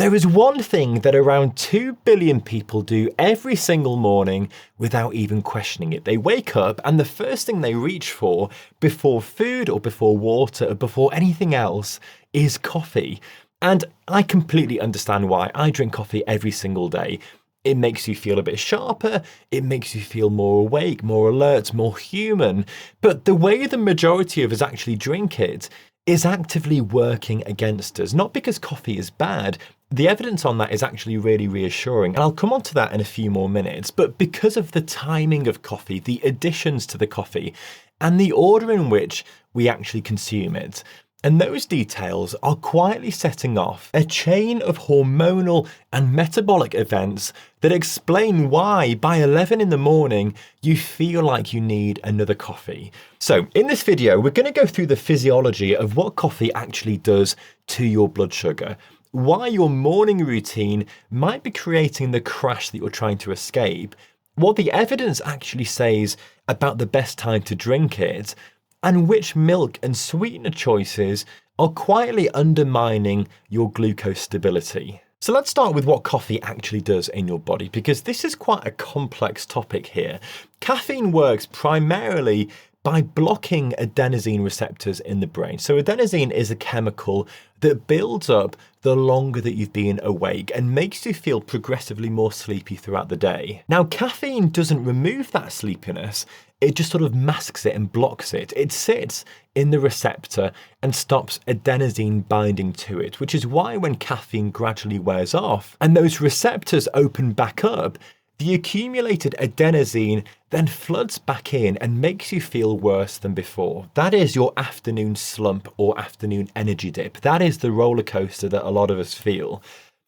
There is one thing that around 2 billion people do every single morning without even questioning it. They wake up and the first thing they reach for before food or before water or before anything else is coffee. And I completely understand why. I drink coffee every single day. It makes you feel a bit sharper, it makes you feel more awake, more alert, more human. But the way the majority of us actually drink it is actively working against us. Not because coffee is bad, the evidence on that is actually really reassuring. And I'll come on to that in a few more minutes, but because of the timing of coffee, the additions to the coffee, and the order in which we actually consume it. And those details are quietly setting off a chain of hormonal and metabolic events that explain why by 11 in the morning, you feel like you need another coffee. So in this video, we're going to go through the physiology of what coffee actually does to your blood sugar, why your morning routine might be creating the crash that you're trying to escape, what the evidence actually says about the best time to drink it, and which milk and sweetener choices are quietly undermining your glucose stability. So let's start with what coffee actually does in your body, because this is quite a complex topic here. Caffeine works primarily by blocking adenosine receptors in the brain. So adenosine is a chemical that builds up the longer that you've been awake and makes you feel progressively more sleepy throughout the day. Now, caffeine doesn't remove that sleepiness, it just sort of masks it and blocks it. It sits in the receptor and stops adenosine binding to it, which is why when caffeine gradually wears off and those receptors open back up, the accumulated adenosine then floods back in and makes you feel worse than before. That is your afternoon slump or afternoon energy dip. That is the roller coaster that a lot of us feel.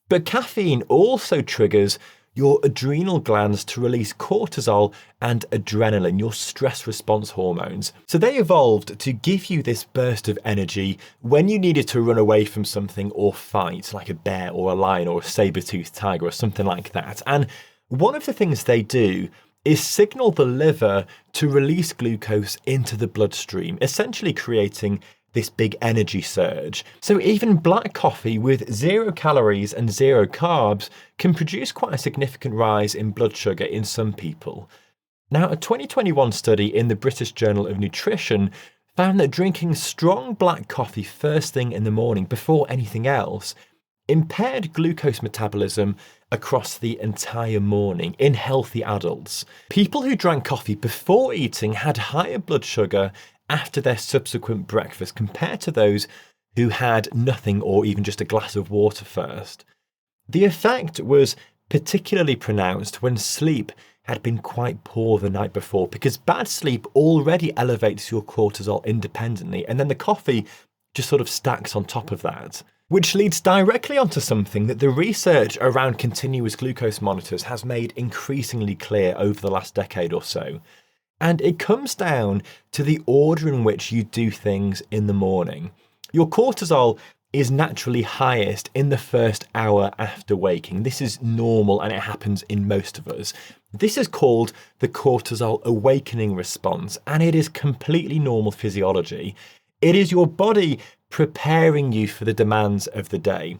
But caffeine also triggers your adrenal glands to release cortisol and adrenaline, your stress response hormones. So they evolved to give you this burst of energy when you needed to run away from something or fight, like a bear or a lion or a saber-toothed tiger or something like that. And one of the things they do is signal the liver to release glucose into the bloodstream, essentially creating this big energy surge. So even black coffee with 0 calories and 0 carbs can produce quite a significant rise in blood sugar in some people. Now, a 2021 study in the British Journal of Nutrition found that drinking strong black coffee first thing in the morning before anything else impaired glucose metabolism across the entire morning in healthy adults. People who drank coffee before eating had higher blood sugar after their subsequent breakfast compared to those who had nothing or even just a glass of water first. The effect was particularly pronounced when sleep had been quite poor the night before, because bad sleep already elevates your cortisol independently, and then the coffee just sort of stacks on top of that. Which leads directly onto something that the research around continuous glucose monitors has made increasingly clear over the last decade or so. And it comes down to the order in which you do things in the morning. Your cortisol is naturally highest in the first hour after waking. This is normal and it happens in most of us. This is called the cortisol awakening response, and it is completely normal physiology. It is your body preparing you for the demands of the day.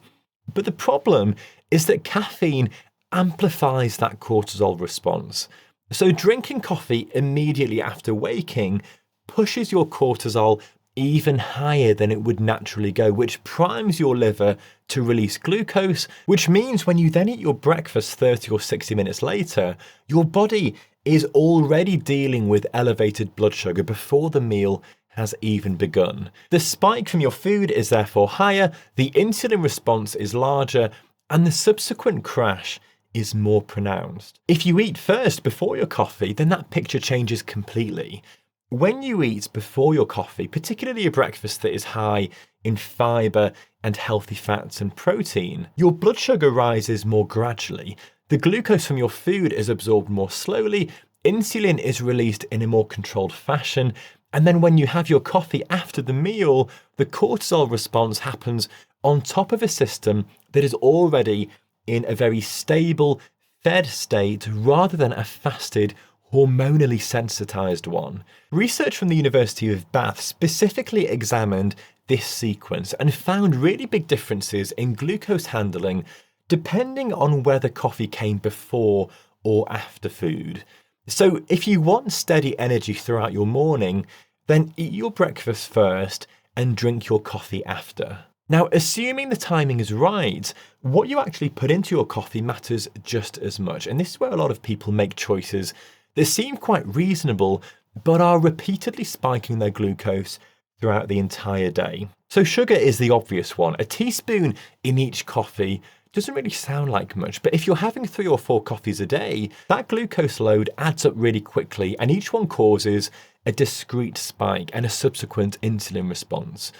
But the problem is that caffeine amplifies that cortisol response. So drinking coffee immediately after waking pushes your cortisol even higher than it would naturally go, which primes your liver to release glucose, which means when you then eat your breakfast 30 or 60 minutes later, your body is already dealing with elevated blood sugar before the meal has even begun. The spike from your food is therefore higher, the insulin response is larger, and the subsequent crash is more pronounced. If you eat first before your coffee, then that picture changes completely. When you eat before your coffee, particularly a breakfast that is high in fiber and healthy fats and protein, your blood sugar rises more gradually. The glucose from your food is absorbed more slowly, insulin is released in a more controlled fashion, and then when you have your coffee after the meal, the cortisol response happens on top of a system that is already in a very stable, fed state rather than a fasted hormonally sensitized one. Research from the University of Bath specifically examined this sequence and found really big differences in glucose handling depending on whether coffee came before or after food. So if you want steady energy throughout your morning, then eat your breakfast first and drink your coffee after. Now, assuming the timing is right, what you actually put into your coffee matters just as much. And this is where a lot of people make choices that seem quite reasonable, but are repeatedly spiking their glucose throughout the entire day. So sugar is the obvious one. A teaspoon in each coffee doesn't really sound like much, but if you're having 3 or 4 coffees a day, that glucose load adds up really quickly, and each one causes a discrete spike and a subsequent insulin response.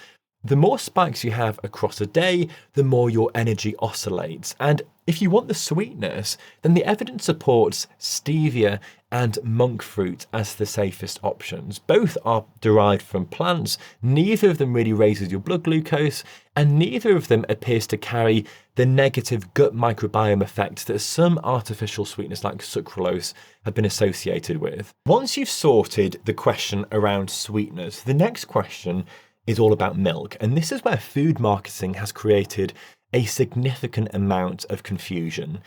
The more spikes you have across a day, the more your energy oscillates. And if you want the sweetness, then the evidence supports stevia and monk fruit as the safest options. Both are derived from plants, neither of them really raises your blood glucose, and neither of them appears to carry the negative gut microbiome effects that some artificial sweeteners like sucralose have been associated with. Once you've sorted the question around sweeteners, the next question is all about milk. And this is where food marketing has created a significant amount of confusion.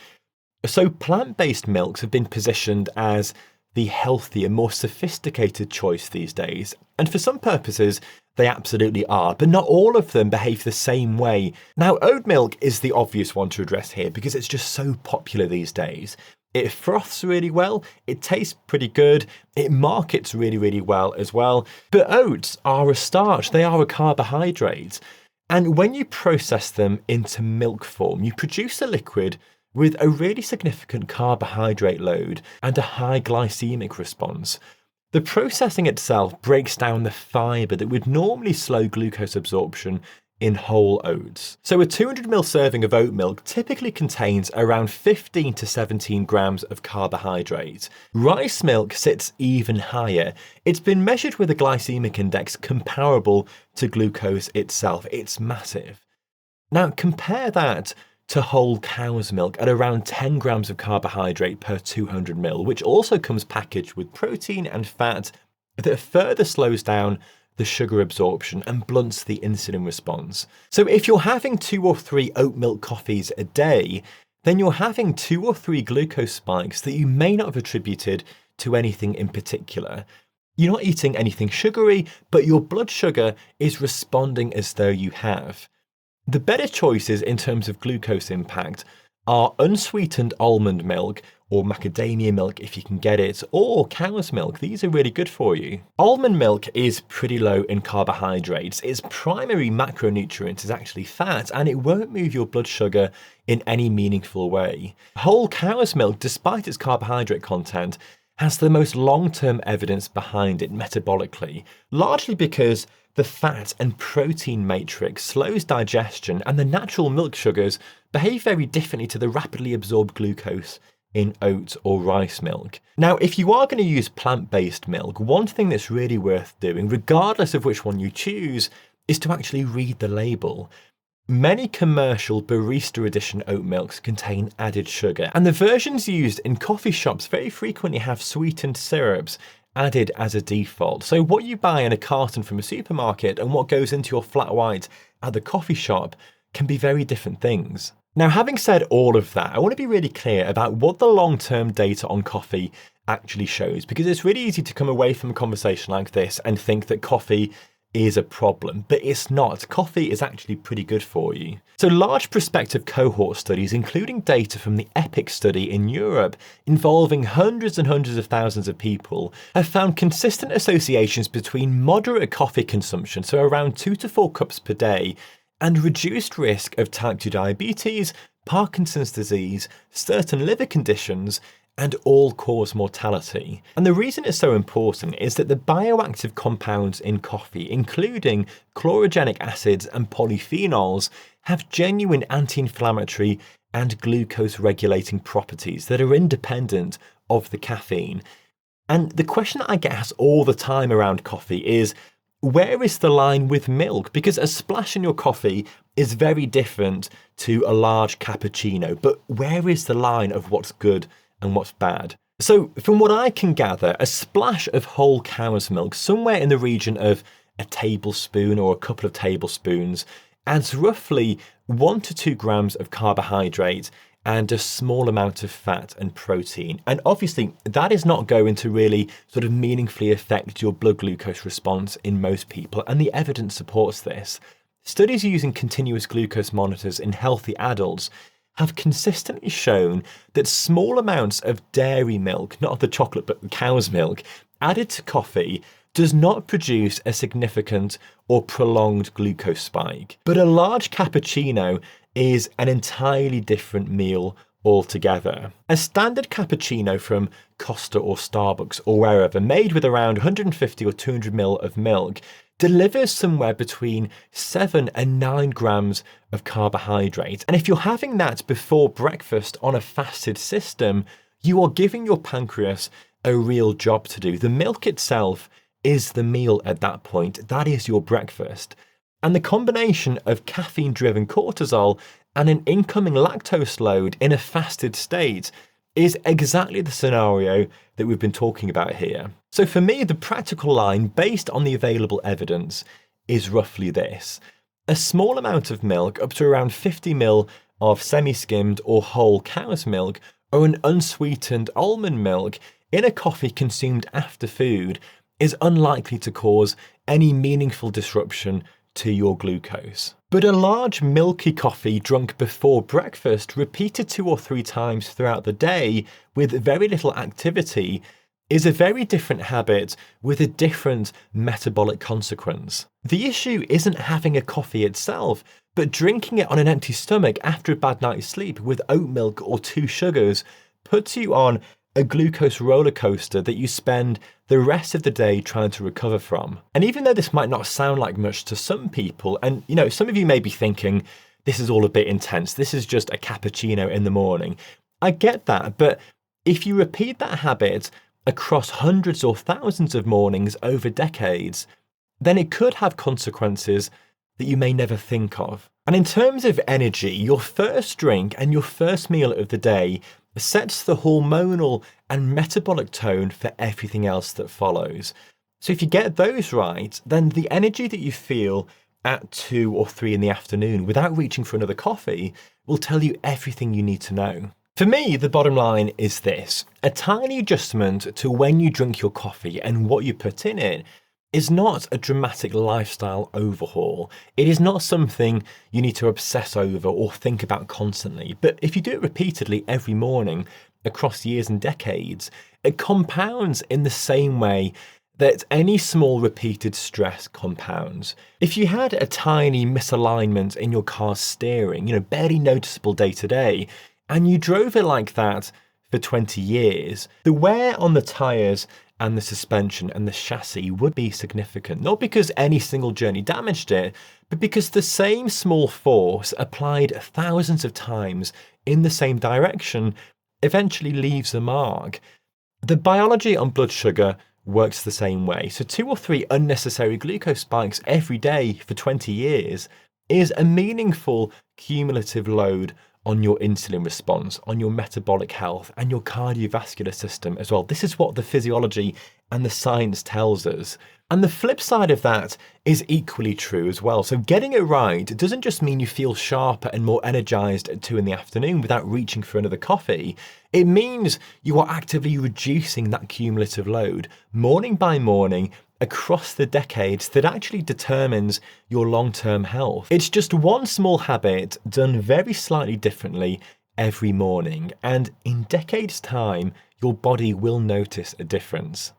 So plant-based milks have been positioned as the healthier, more sophisticated choice these days. And for some purposes, they absolutely are, but not all of them behave the same way. Now, oat milk is the obvious one to address here because it's just so popular these days. It froths really well, it tastes pretty good, it markets really, really well as well. But oats are a starch, they are a carbohydrate. And when you process them into milk form, you produce a liquid with a really significant carbohydrate load and a high glycemic response. The processing itself breaks down the fibre that would normally slow glucose absorption in whole oats. So a 200ml serving of oat milk typically contains around 15 to 17 grams of carbohydrate. Rice milk sits even higher. It's been measured with a glycemic index comparable to glucose itself. It's massive. Now compare that to whole cow's milk at around 10 grams of carbohydrate per 200ml, which also comes packaged with protein and fat that further slows down the sugar absorption and blunts the insulin response. So if you're having 2 or 3 oat milk coffees a day, then you're having 2 or 3 glucose spikes that you may not have attributed to anything in particular. You're not eating anything sugary, but your blood sugar is responding as though you have. The better choices in terms of glucose impact are unsweetened almond milk or macadamia milk if you can get it, or cow's milk. These are really good for you. Almond milk is pretty low in carbohydrates. Its primary macronutrient is actually fat, and it won't move your blood sugar in any meaningful way. Whole cow's milk, despite its carbohydrate content, has the most long-term evidence behind it metabolically, largely because the fat and protein matrix slows digestion, and the natural milk sugars behave very differently to the rapidly absorbed glucose in oat or rice milk. Now, if you are going to use plant-based milk, one thing that's really worth doing, regardless of which one you choose, is to actually read the label. Many commercial barista edition oat milks contain added sugar, and the versions used in coffee shops very frequently have sweetened syrups added as a default. So what you buy in a carton from a supermarket and what goes into your flat white at the coffee shop can be very different things. Now, having said all of that, I want to be really clear about what the long-term data on coffee actually shows, because it's really easy to come away from a conversation like this and think that coffee is a problem, but it's not. Coffee is actually pretty good for you. So large prospective cohort studies, including data from the EPIC study in Europe involving hundreds and hundreds of thousands of people, have found consistent associations between moderate coffee consumption, so around 2 to 4 cups per day, and reduced risk of type 2 diabetes, Parkinson's disease, certain liver conditions, and all-cause mortality. And the reason it's so important is that the bioactive compounds in coffee, including chlorogenic acids and polyphenols, have genuine anti-inflammatory and glucose-regulating properties that are independent of the caffeine. And the question that I get asked all the time around coffee is, where is the line with milk? Because a splash in your coffee is very different to a large cappuccino, but where is the line of what's good and what's bad? So from what I can gather, a splash of whole cow's milk, somewhere in the region of a tablespoon or a couple of tablespoons, adds roughly 1 to 2 grams of carbohydrate and a small amount of fat and protein. And obviously that is not going to really sort of meaningfully affect your blood glucose response in most people, and the evidence supports this. Studies using continuous glucose monitors in healthy adults have consistently shown that small amounts of dairy milk, not of the chocolate but cow's milk, added to coffee does not produce a significant or prolonged glucose spike. But a large cappuccino is an entirely different meal altogether. A standard cappuccino from Costa or Starbucks or wherever, made with around 150 or 200 ml of milk, delivers somewhere between 7 and 9 grams of carbohydrate. And if you're having that before breakfast on a fasted system, you are giving your pancreas a real job to do. The milk itself is the meal at that point. That is your breakfast. And the combination of caffeine-driven cortisol and an incoming lactose load in a fasted state is exactly the scenario that we've been talking about here. So for me, the practical line based on the available evidence is roughly this. A small amount of milk, up to around 50 ml of semi-skimmed or whole cow's milk, or an unsweetened almond milk in a coffee consumed after food is unlikely to cause any meaningful disruption to your glucose. But a large milky coffee drunk before breakfast, repeated 2 or 3 times throughout the day with very little activity, is a very different habit with a different metabolic consequence. The issue isn't having a coffee itself, but drinking it on an empty stomach after a bad night's sleep with oat milk or 2 sugars puts you on a glucose roller coaster that you spend the rest of the day trying to recover from. And even though this might not sound like much to some people, and some of you may be thinking, this is all a bit intense, this is just a cappuccino in the morning. I get that, but if you repeat that habit across hundreds or thousands of mornings over decades, then it could have consequences that you may never think of. And in terms of energy, your first drink and your first meal of the day sets the hormonal and metabolic tone for everything else that follows. So if you get those right, then the energy that you feel at 2 or 3 in the afternoon without reaching for another coffee will tell you everything you need to know. For me, the bottom line is this: a tiny adjustment to when you drink your coffee and what you put in it is not a dramatic lifestyle overhaul. It is not something you need to obsess over or think about constantly. But if you do it repeatedly every morning across years and decades, it compounds in the same way that any small repeated stress compounds. If you had a tiny misalignment in your car's steering, barely noticeable day to day, and you drove it like that for 20 years, the wear on the tires and the suspension and the chassis would be significant, not because any single journey damaged it, but because the same small force applied thousands of times in the same direction eventually leaves a mark. The biology on blood sugar works the same way. So 2 or 3 unnecessary glucose spikes every day for 20 years is a meaningful cumulative load on your insulin response, on your metabolic health, and your cardiovascular system as well. This is what the physiology and the science tells us. And the flip side of that is equally true as well. So getting it right doesn't just mean you feel sharper and more energized at 2 in the afternoon without reaching for another coffee. It means you are actively reducing that cumulative load morning by morning across the decades that actually determines your long-term health. It's just one small habit done very slightly differently every morning, and in decades' time, your body will notice a difference.